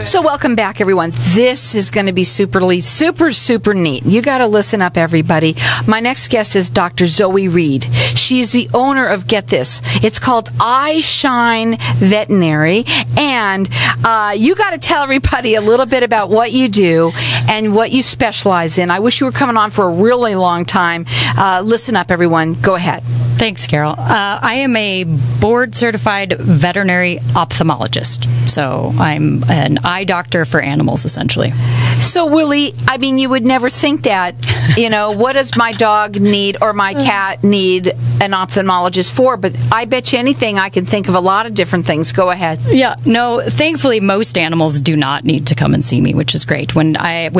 So welcome back, everyone. This is going to be super neat. You got to listen up, everybody. My next guest is Dr. Zoe Reed. She is the owner of, get this, it's called Shine Veternary. And you got to tell everybody a little bit about what you do and what you specialize in. I wish you were coming on for a really long time. Listen up, everyone. Go ahead. Thanks, Carol. I am a board-certified veterinary ophthalmologist. So I'm an eye doctor for animals, essentially. So, Willie, I mean, you would never think that, what does my dog need or my cat need an ophthalmologist for? But I bet you anything I can think of a lot of different things. Go ahead. Yeah, no, thankfully, most animals do not need to come and see me, which is great. When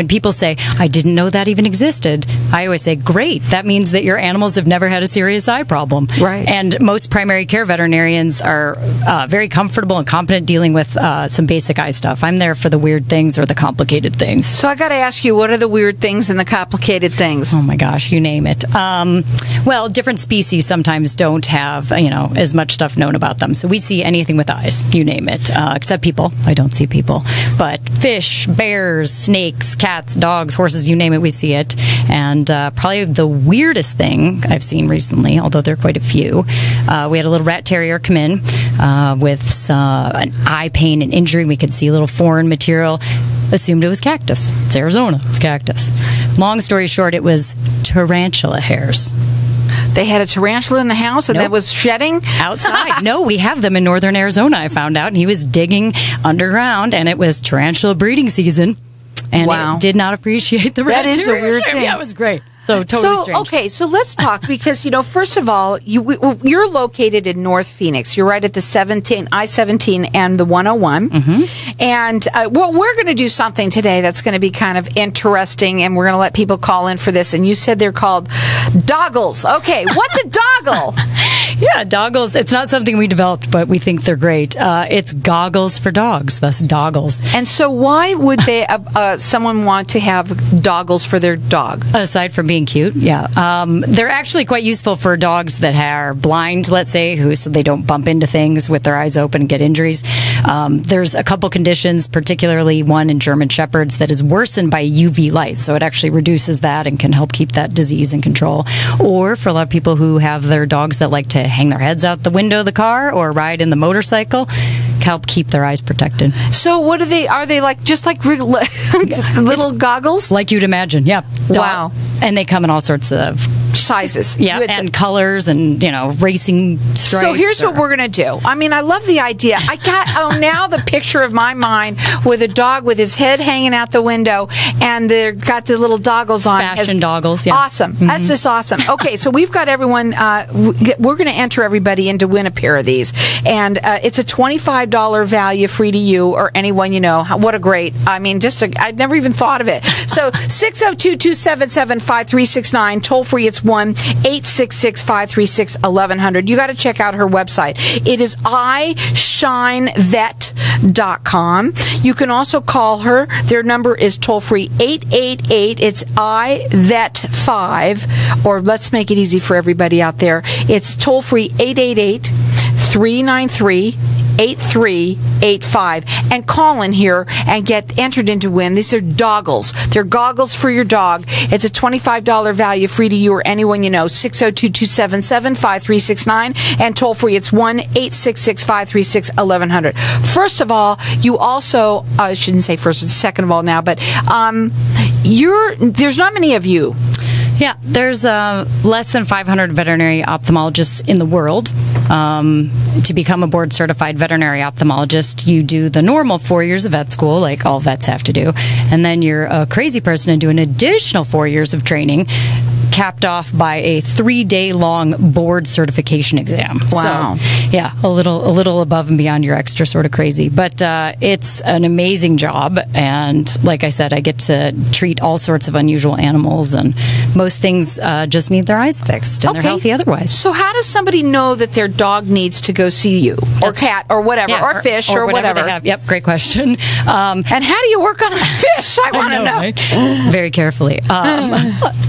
people say, I didn't know that even existed, I always say, great. That means that your animals have never had a serious eye problem. Right. And most primary care veterinarians are very comfortable and competent dealing with some basic eye stuff. I'm there for the weird things or the complicated things. So I got to ask you, what are the weird things and the complicated things? Oh my gosh, you name it. Well, different species sometimes don't have, as much stuff known about them. So we see anything with eyes, you name it, except people. I don't see people. But fish, bears, snakes, cats, dogs, horses, you name it, we see it. And probably the weirdest thing I've seen recently, although there are quite a few, we had a little rat terrier come in with an eye pain and injury. We could see a little foreign material. Assumed it was cactus. It's Arizona. It's cactus. Long story short, it was tarantula hairs. They had a tarantula in the house and that was shedding? Outside. No, we have them in northern Arizona, I found out. And he was digging underground, and it was tarantula breeding season. And it did not appreciate the rat terrier. That is a weird thing. Yeah, it was great. So totally strange. Okay, so let's talk because, first of all, you're located in North Phoenix. You're right at the I-17 and the 101. Mm-hmm. And we're going to do something today that's going to be kind of interesting, and we're going to let people call in for this. And you said they're called doggles. Okay, what's a doggle? Yeah, doggles. It's not something we developed, but we think they're great. It's goggles for dogs, thus doggles. And so why would they someone want to have doggles for their dog? Aside from being cute, yeah. They're actually quite useful for dogs that are blind, let's say, so they don't bump into things with their eyes open and get injuries. There's a couple conditions, particularly one in German Shepherds, that is worsened by UV light. So it actually reduces that and can help keep that disease in control. Or for a lot of people who have their dogs that like to hang their heads out the window of the car or ride in the motorcycle, help keep their eyes protected. So what are they? Are they just like little goggles? Like you'd imagine, yeah. Wow. And they come in all sorts of sizes. Yeah, and colors and, racing stripes. So here's what we're going to do. I mean, I love the idea. I got now the picture of my mind with a dog with his head hanging out the window and they've got the little doggles on. Fashion doggles, yeah. Awesome. Mm-hmm. That's just awesome. Okay, so we've got everyone, we're going to enter everybody in to win a pair of these. And it's a $25 value, free to you or anyone you know. What a great, I'd never even thought of it. So 602-277-5369, toll free, it's 1-866-536-1100. You got to check out her website. It is ishinevet.com. You can also call her. Their number is toll free 888. It's iVet5, or let's make it easy for everybody out there. It's toll free 888-393-8385, and call in here and get entered into win. These are doggles. They're goggles for your dog. It's a $25 value, free to you or anyone you know. 602-277-5369, and toll free, it's 1-866-536-1100. First of all, you also, I shouldn't say first, it's second of all now, but there's not many of you. Yeah, there's less than 500 veterinary ophthalmologists in the world. To become a board-certified veterinary ophthalmologist, you do the normal 4 years of vet school, like all vets have to do, and then you're a crazy person and do an additional 4 years of training, capped off by a 3-day-long board certification exam. Wow. So, yeah, a little above and beyond your extra sort of crazy. But it's an amazing job, and like I said, I get to treat all sorts of unusual animals, and most things just need their eyes fixed, and they're healthy otherwise. So how does somebody know that their dog needs to go see you, or cat, or whatever, or fish, or whatever? They have. Yep, great question. And how do you work on a fish? I want to know. Right? Very carefully.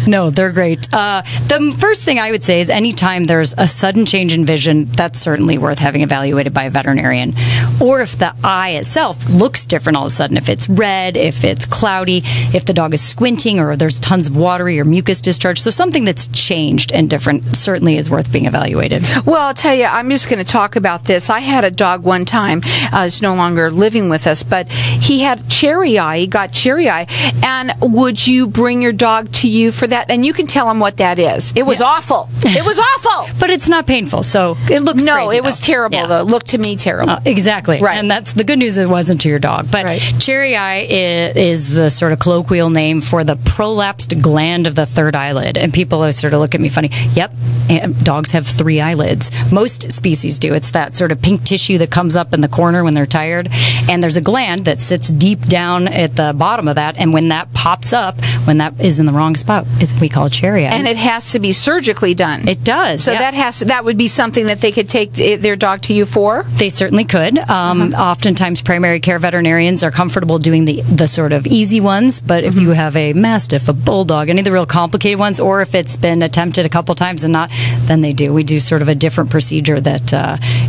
No, they're great. Right. The first thing I would say is anytime there's a sudden change in vision, that's certainly worth having evaluated by a veterinarian. Or if the eye itself looks different all of a sudden, if it's red, if it's cloudy, if the dog is squinting, or there's tons of watery or mucus discharge. So something that's changed and different certainly is worth being evaluated. Well, I'll tell you, I'm just going to talk about this. I had a dog one time. He's no longer living with us, but he had cherry eye. He got cherry eye. And would you bring your dog to you for that? And you can tell him what that is. It was awful. It was awful. But it's not painful, so it looks No, crazy, it was terrible, though. It looked to me terrible. Exactly. Right. And that's the good news, it wasn't to your dog. But cherry eye is the sort of colloquial name for the prolapsed gland of the third eyelid. And people always sort of look at me funny. Yep, and dogs have 3 eyelids. Most species do. It's that sort of pink tissue that comes up in the corner when they're tired. And there's a gland that sits deep down at the bottom of that. And when that pops up, when that is in the wrong spot, we call it cherry eye. And it has to be surgically done. It does. So that would be something that they could take their dog to you for? They certainly could. Oftentimes, primary care veterinarians are comfortable doing the sort of easy ones, but if you have a Mastiff, a Bulldog, any of the real complicated ones, or if it's been attempted a couple times and not, then they do. We do sort of a different procedure that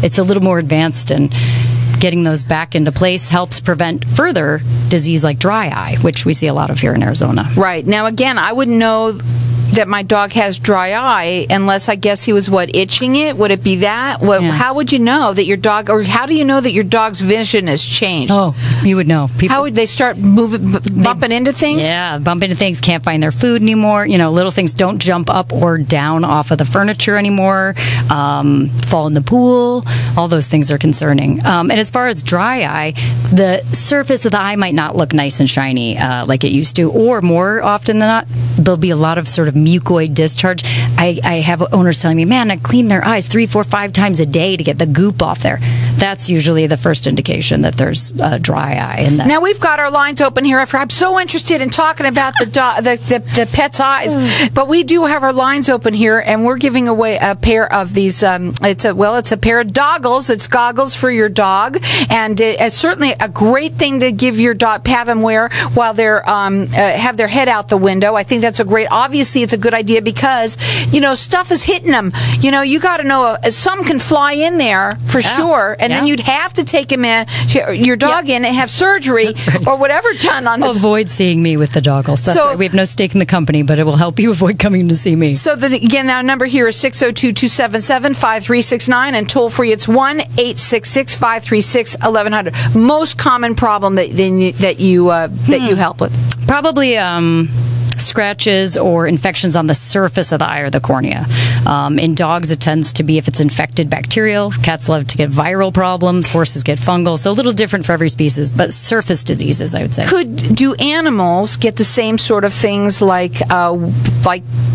it's a little more advanced, and getting those back into place helps prevent further disease like dry eye, which we see a lot of here in Arizona. Right. Now, again, I wouldn't know that my dog has dry eye unless I guess he was itching it. Would it be that? How would you know that your dog, or how do you know that your dog's vision has changed? Oh, you would know. How would they start bumping into things? Yeah, bump into things, can't find their food anymore. Little things, don't jump up or down off of the furniture anymore, fall in the pool. All those things are concerning. And as far as dry eye, the surface of the eye might not look nice and shiny like it used to, or more often than not, there'll be a lot of sort of mucoid discharge. I have owners telling me, man, I clean their eyes 3, 4, 5 times a day to get the goop off there. That's usually the first indication that there's dry eye. In that. Now we've got our lines open here. I'm so interested in talking about the pet's eyes, but we do have our lines open here, and we're giving away a pair of these. It's a pair of goggles. It's goggles for your dog, and it's certainly a great thing to give your dog, have them wear while they're have their head out the window. I think that's a great. Obviously, it's a good idea because stuff is hitting them. You got to know some can fly in there for sure, and then you'd have to take him in, your dog in, and have surgery or whatever done on the. Avoid seeing me with the goggles. That's right. We have no stake in the company, but it will help you avoid coming to see me. So again, our number here is 602-277-5369, and toll free it's 1-866-536-1100. Most common problem that you help with? Probably scratches or infections on the surface of the eye or the cornea. In dogs, it tends to be if it's infected bacterial. Cats love to get viral problems. Horses get fungal. So a little different for every species, but surface diseases, I would say. Do animals get the same sort of things like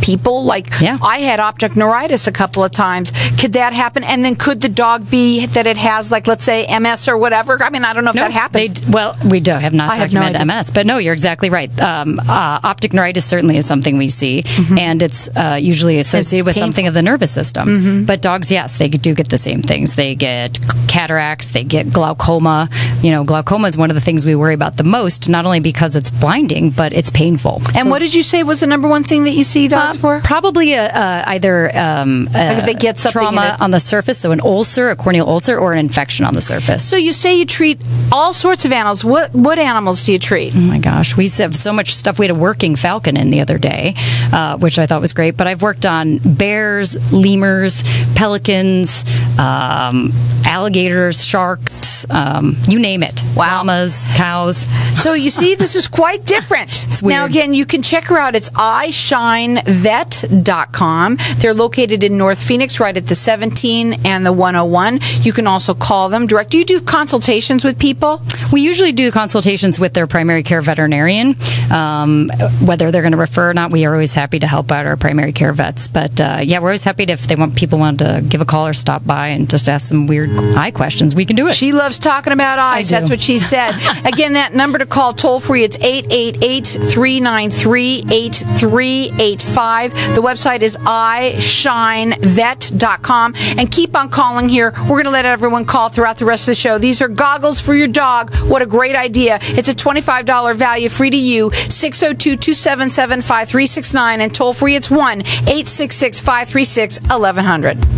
people? I had optic neuritis a couple of times. Could that happen? And then could the dog be that it has, let's say, MS or whatever? I mean, I don't know if that happens. We have not documented MS, but no, you're exactly right. Optic neuritis certainly is something we see, and it's usually associated with something of the nervous system. But dogs, yes, they do get the same things. They get cataracts, they get glaucoma. Glaucoma is one of the things we worry about the most, not only because it's blinding, but it's painful. And what did you say was the number one thing that you see dogs for? Probably either if they get trauma on the surface, so an ulcer, a corneal ulcer, or an infection on the surface. So you say you treat all sorts of animals. What animals do you treat? Oh my gosh, we have so much stuff. We had a working falcon in the other day, which I thought was great. But I've worked on bears, lemurs, pelicans, alligators, sharks, you name it. Llamas, cows. So you see, this is quite different. It's weird. Now, again, you can check her out. It's ishinevet.com. They're located in North Phoenix, right at the 17 and the 101. You can also call them direct. Do you do consultations with people? We usually do consultations with their primary care veterinarian. Whether they're going to refer or not, we are always happy to help out our primary care vets. But we're always happy if people want to give a call or stop by and just ask some weird eye questions. We can do it. She loves talking about eyes. That's what she said. Again, that number to call toll free, it's 888-393-8385. The website is ishinevet.com. And keep on calling here. We're going to let everyone call throughout the rest of the show. These are goggles for your dog. What a great idea. It's a $25 value, free to you. 602-277 877-5369, and toll free it's 1-866-536-1100.